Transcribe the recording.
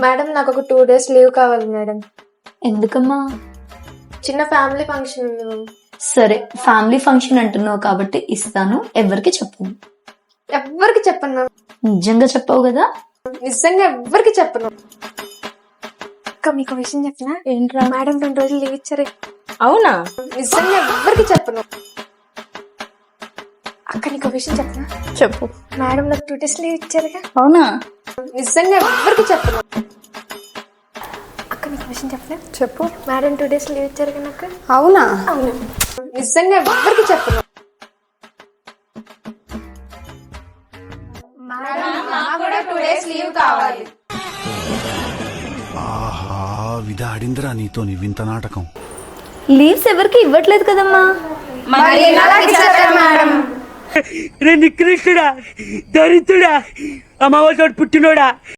Madam నాకు ఒక 2 days leave కావాలి మేడం. ఎందుకమ్మా? చిన్న ఫ్యామిలీ ఫంక్షన్ ఉంది మ్యామ్. సరే, ఫ్యామిలీ ఫంక్షన్ అంటున్నావు కాబట్టి ఇస్తాను, ఎవరికి చెప్పు. ఎవ్వరికి చెప్పను మ్యామ్. నిజంగా చెప్పావు కదా? నిజంగా ఎవ్వరికి చెప్పను. అక్క మీకు విషయం చెప్పనా? ఏంట్రా? మేడం 2 రోజులు లీవ్ ఇచ్చారు. అవునా? నిజంగా ఎవ్వరికి చెప్పను. అక్క నీకు విషయం చెప్పనా? చెప్పు. మేడం నాకు 2 days లీవ్ ఇచ్చారుగా. అవునా? నిజంగా ఎవ్వరికి చెప్పను. అక్క నీకు విషయం చెప్పనా? చెప్పు. మేడం 2 days లీవ్ ఇచ్చారుగా నాకు. అవునా? అవును. నిజంగా ఎవ్వరికి చెప్పను. ఆహా విధాడిందిరా నీతో నీ వింత నాటకం. లీవ్స్ ఎవరికి ఇవ్వట్లేదు కదమ్మా. నికృష్టుడా, దరిద్రుడా, అమ్మవారి పుట్టినోడా.